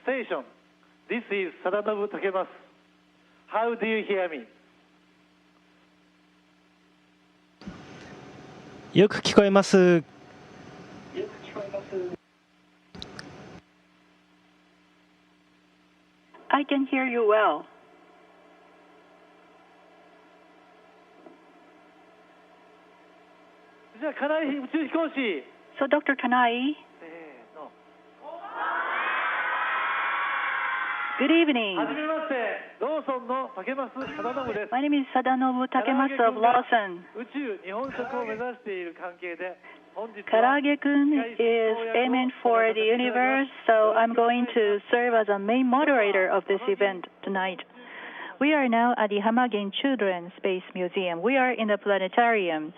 station. This is Sadanobu Takemasu. How do you hear me? よく聞こえます。I can hear you well. じゃあ、金井宇宙飛行士。So, Dr. Kanai, good evening. はじめまして、ローソンの竹増忠信です。 My name is Sadanobu Takemasu of Lawson. 宇宙日本食を目指している関係で、本日は Karage-kun is aiming for the universe, so I'm going to serve as a main moderator of this event tonight. We are now at the Hamagin Children's Space Museum. We are in the planetarium.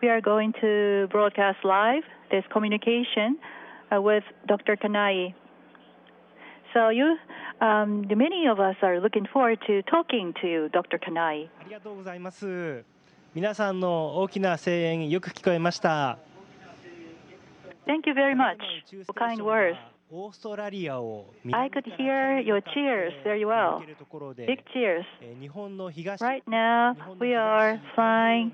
We are going to broadcast live this communication with Dr. Kanai. So many of us are looking forward to talking to Dr. Kanai. ありがとうございます。皆さんの大きな声援よく聞こえました。 Thank you very much for kind words. オーストラリアを I could hear your cheers very well. Big cheers. Right now, we are flying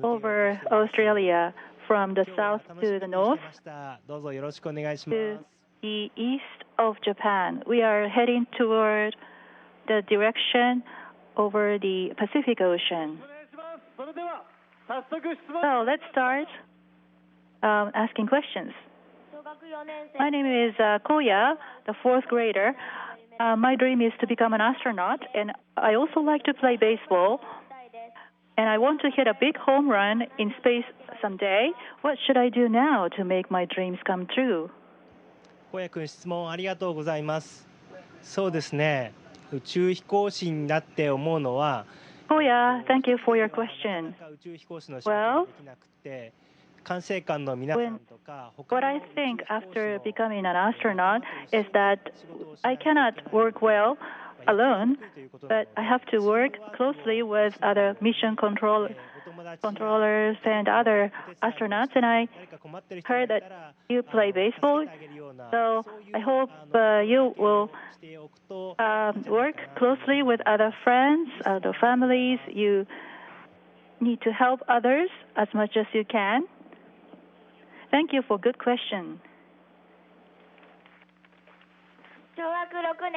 over Australia from the south to the north どうぞよろしくお願いしま to す。 the east of Japan. We are heading toward the direction over the Pacific Ocean. それでは早速質問。 So let's start asking questions. My name is Koya, the fourth grader. My dream is to become an astronaut, and I also like to play baseball. And I want to hit a big home run in space someday. What should I do now to make my dreams come true? 小谷君、質問ありがとうございます。そうですね。宇宙飛行士になって思うのは、 Koya, thank you for your question. 宇宙飛行士の仕事ができなくて、管制官の皆さんとか、 What I think after becoming an astronaut is that I cannot work well alone, but I have to work closely with other mission controllers and other astronauts. And I heard that you play baseball, so I hope you will work closely with other friends, other families. You need to help others as much as you can. Thank you for good question.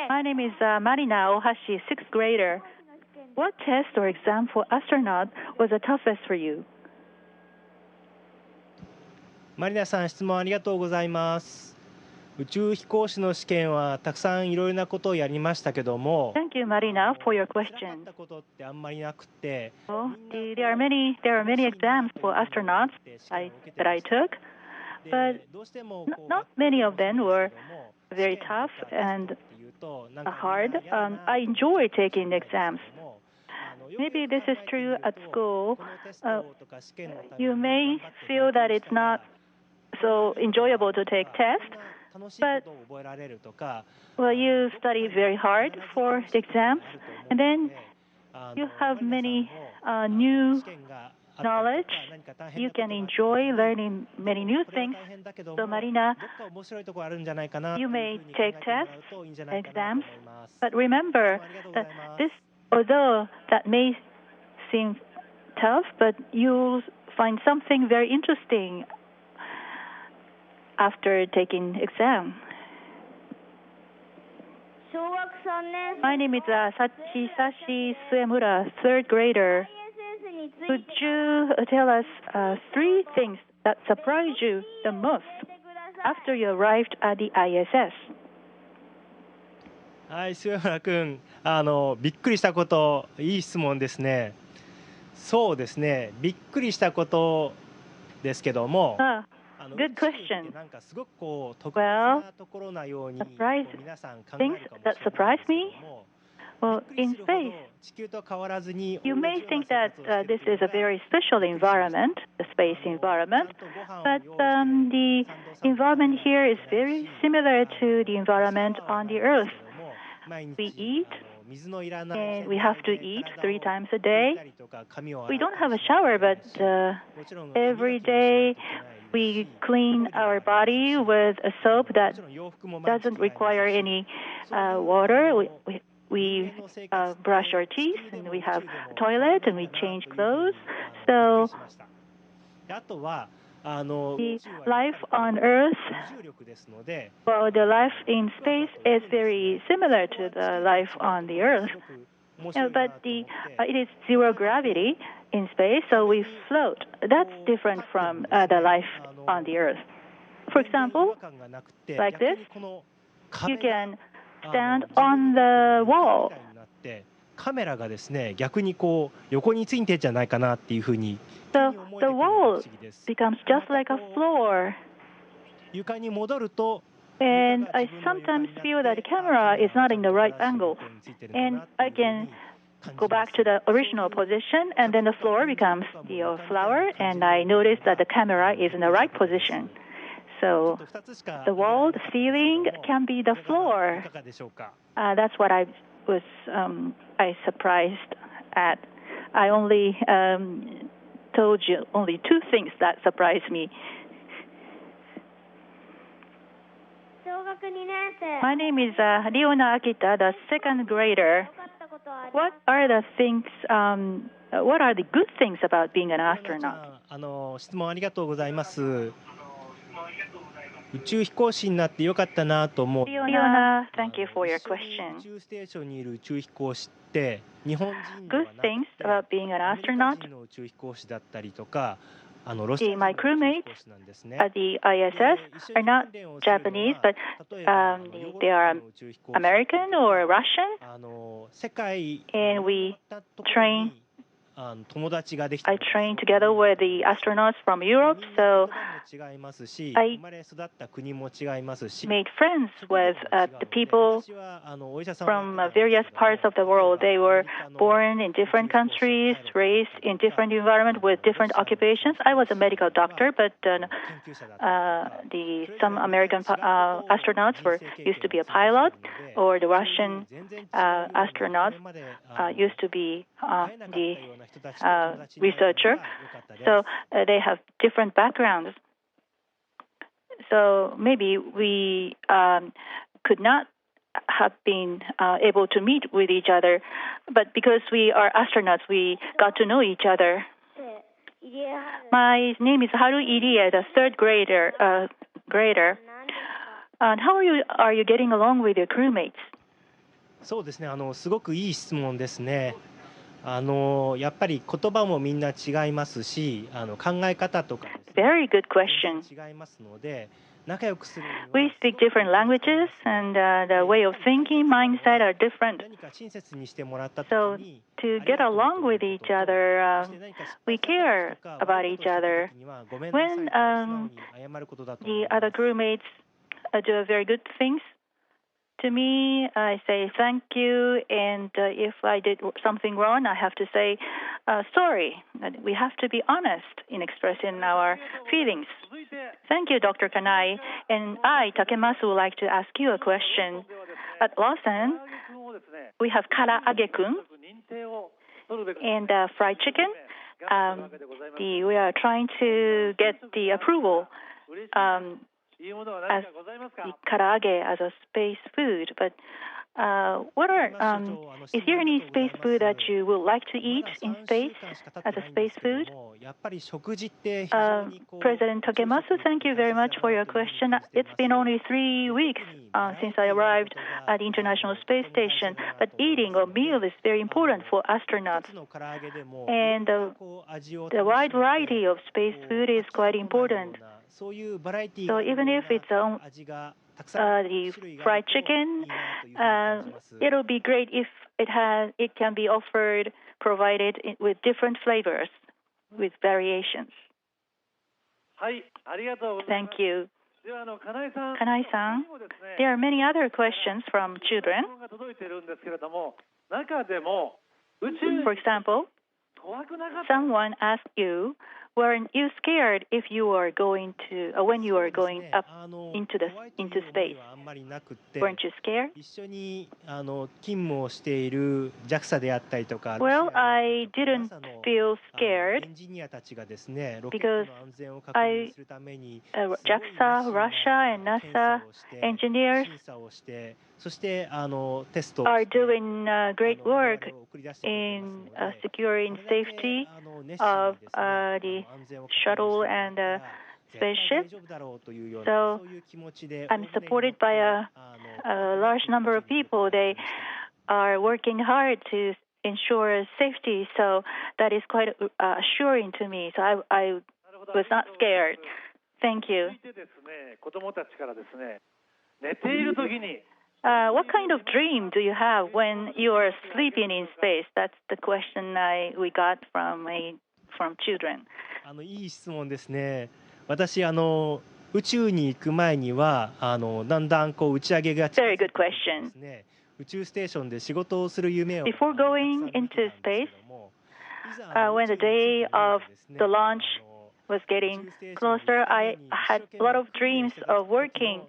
My name is Marina Ohashi, sixth grader. What test or exam for astronaut was the toughest for you? マリナさん、質問ありがとうございます。宇宙飛行士の試験はたくさんいろいろなことをやりましたけども、 Thank you, Marina, for your 辛か question. ったことってあんまりなくて、 Well, there are many exams for astronauts that I took, but どうしても not many of them were very tough and hard. I enjoy taking exams. Maybe this is true at school. You may feel that it's not so enjoyable to take tests, but well, you study very hard for the exams, and then you have many new knowledge. You can enjoy learning many new things. So, Marina, you may take tests, exams, but remember that although that may seem tough, but you'll find something very interesting after taking exam. My name is Hisashi Suemura, third grader. Could you tell us three things that surprised you the most after you arrived at the ISS? はい、末原君、びっくりしたこと、いい質問ですね。そうですね、びっくりしたことですけども、Good question. なんかすごくこう特別なところなように皆さん考えるかもしれないですけども、 Well, in space, you may think that this is a very special environment, the space environment, but the environment here is very similar to the environment on the Earth. We eat, and we have to eat 3 times a day. We don't have a shower, but every day we clean our body with a soap that doesn't require any water. We brush our teeth, and we have a toilet, and we change clothes. So the life on Earth, well, the life in space is very similar to the life on the Earth. But it is zero gravity in space, so we float. That's different from the life on the Earth. For example, like this, you can stand on the wall. カメラがですね、逆にこう横についてんじゃないかなっていうふうに。So the wall becomes just like a floor. 床に戻ると。And I sometimes feel that the camera is not in the right angle, and I can go back to the original position, and then the floor becomes the flower, and I notice that the camera is in the right position. So the wall, the ceiling can be the floor. That's what I was surprised at. I only told you only two things that surprised me. My name is Riona Akita, the second grader. What are the things? What are the good things about being an astronaut? 質問ありがとうございます。宇宙飛行士になってよかったなと思う。Riona, thank you for your question. 宇宙ステーションにいる宇宙飛行士って日本人では Good things about being an astronaut. の宇宙飛行士だったりとか。My crewmates at the ISS are not Japanese, but they are American or Russian, and we train. I train together with the astronauts from Europe, so I made friends with the people from various parts of the world. They were born in different countries, raised in different environments with different occupations. I was a medical doctor, but some American astronauts used to be a pilot, or the Russian astronauts used to be the researcher. So they have different backgrounds. So maybe we could not have been able to meet with each other, but because we are astronauts, we got to know each other. My name is Haru Irie, the third grader. And how are you getting along with your crewmates? そうですね。すごくいい質問ですね。やっぱり言葉もみんな違いますし、考え方とかですね。Very good question. 違いますので、仲良くするには。We speak different languages, and the way of thinking, mindset are different. 何か親切にしてもらった時 So に。to get along with each other, we care about each other. When the other crewmates do very good things to me, I say thank you, and if I did something wrong, I have to say sorry. We have to be honest in expressing our feelings. Thank you, Dr. Kanai. And I, Takemasu, would like to ask you a question. At Lawson, we have karaage-kun and fried chicken. We are trying to get the approval as the karaage as a space food, but is there any space food that you would like to eat in space as a space food? President Takemasu, thank you very much for your question. It's been only 3 weeks since I arrived at the International Space Station, but eating a meal is very important for astronauts. And the wide variety of space food is quite important. So even if it's the fried chicken, it'll be great if it can be provided with different flavors, with variations. Thank you. Kanai-san, there are many other questions from children. For example, someone asked you, weren't you scared if you are going to when you are going up into space? Weren't you scared? 一緒に勤務をしている JAXA であったりとか、Well, I didn't feel scared エンジニアたちがですね、ロケッ because トの安全を確認するために JAXA, Russia, and NASA engineers 審査をして、そしてテストを are して doing great work in securing safety of the shuttle and spaceship. So I'm supported by a large number of people. They are working hard to ensure safety, so that is quite assuring to me. So I was not scared. Thank you. 続いてですね、子どもたちからですね、寝ている時に What kind of dream do you have when you are sleeping in space? That's the question we got from children. いい質問ですね。私宇宙に行く前にはだんだんこう打ち上げが近づいてきてですね、宇宙ステーションで仕事をする夢を Before going into space, when the day of the launch was getting closer, I had a lot of dreams of working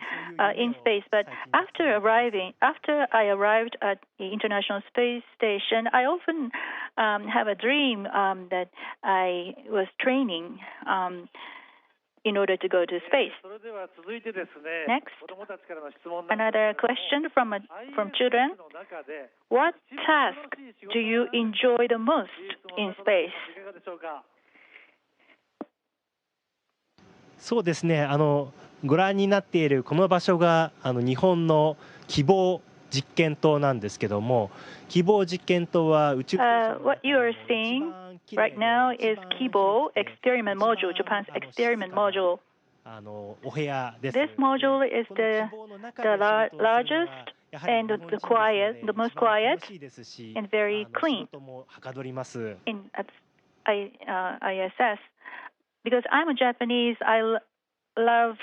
in space. But after I arrived at the International Space Station, I often have a dream that I was training in order to go to space. それでは続いてですね、 Next, 子どもたちからの質問なんです another question from children. の中で What task do you enjoy the most in space? いかがでしょうか。そうですね、ご覧になっているこの場所が日本の希望実験棟なんですけども、希望実験棟は宇宙 What you are seeing right now is Kibo experiment module, Japan's experiment module. お部屋です。 This module is the largest and the most quiet and very clean もはかどります。 in ISS. Because I'm a Japanese, I love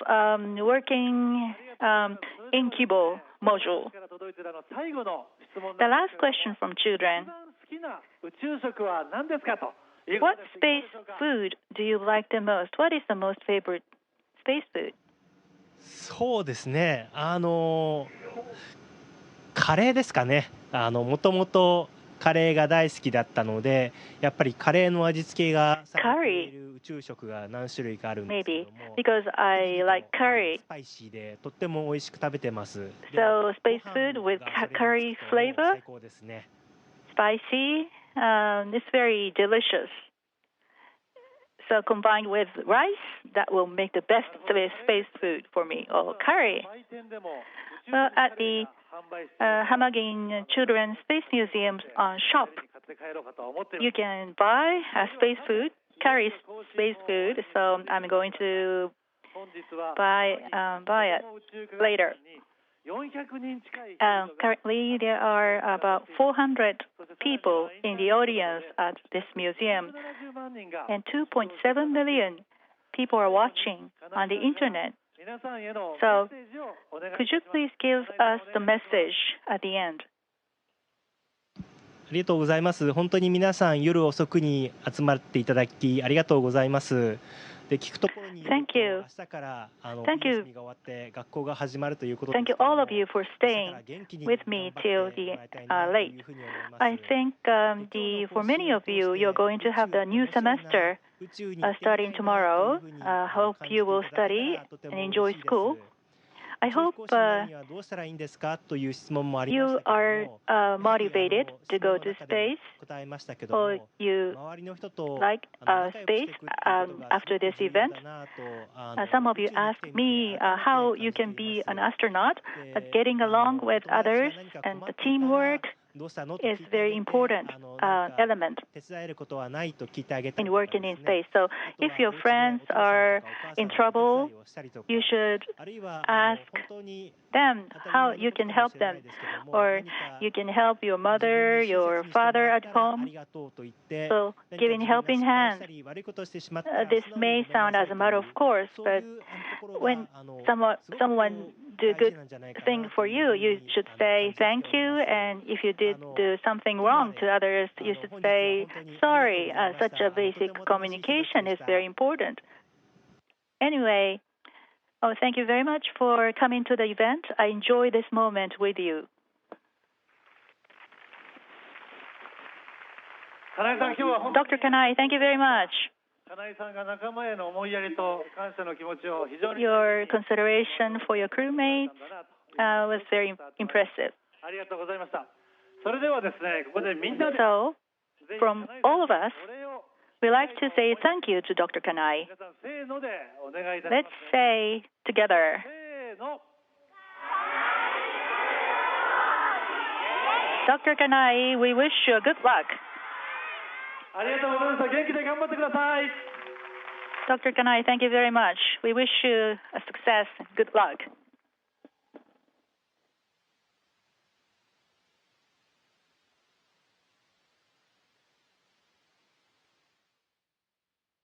working in Kibo module. から届いている最後の質問 The last question from 一 children. 番好きな宇宙食は何ですかというこ What とで space food do you like the most? What is the most favorite space food? そうですね、カレーですかね。もともとカレーが大好きだったので、やっぱりカレーの味付けがされている宇宙食が何種類かあるんですけ Maybe ども、 because I like curry. スパイシーでとっても美味しく食べてます。 So space food with curry flavor, 最高ですね。 spicy, it's very delicious. So combined with rice, that will make the best space food for me. Or curry. 売店でも Well, at the 販売して Hamagin Children's Space Museum shop, 買って帰ろうかと思っていま you す can buy a space food, curry space food. So I'm going to 本日は buy it 宇宙科学館 later. に400人近い Currently, there are about 400 people in the audience at this museum, 70万人が and 2.7 million people are watching on the internet. 皆さんへの So, メッセージをお願い could し you ます please give us the message at the end? ありがとうございます。本当に皆さん夜遅くに集まっていただきありがとうございます。で、聞くところによると Thank you. 明日からThank you. 冬休みが終わって学校が始まるということで Thank す you けども、 all of you for 明日か staying ら元気に with me 頑張って till もらいたいなと late. いうふうに思います。 I think for many of you, you're going to have the new semester starting tomorrow. Hope you will study and enjoy school. I hope 宇宙飛行士になるにはどうしたらいいんですかという質問もありま you したけど are も、 motivated to go to 質問の中で space, 答えましたけど or も、 you 周りの人と like 仲良くして space いくっていうことが after this すごく重要 event. だなと Some of you 宇宙に ask 来てみて me 改めて how 感 you じて can い be ま an す。 astronaut, で but getting along with 友達 others が何か and 困 the っていたら teamwork どうしたのと is 聞いてあ very げて、 important 何か element 手伝えることはないと聞いてあげた in りとか working で in すね。 space. So あと if は your お家で friends お父さんとか are お母さ in んのお手 trouble, 伝いをしたりとか、 you should あるいは ask 本当に them 当たり how 前の you こと can かも help しれな them, いですけども、 or 何か you can help your 自分 mother, に親 your 切にしても father らっ at たらあ home. りがとうと言って、 So 何か giving 自分が helping 失敗 hands. したり悪いことをしてしまったら This 素直に may ごめんな sound さ as い a と matter い of う、 course, そう but いうところ when がすごく someone do good thing for you, you should say thank you. And if you did do something wrong to others, you should say sorry. Such a basic communication is very important. Anyway, thank you very much for coming to the event. I enjoy this moment with you. Dr. Kanai, thank you very much. Your consideration for your crewmates was very impressive. So, from all of us, we'd like to say thank you to Dr. Kanai. Let's say together. Dr. Kanai, we wish you good luck. Dr. Kanai, thank you very much. We wish you a success and good luck.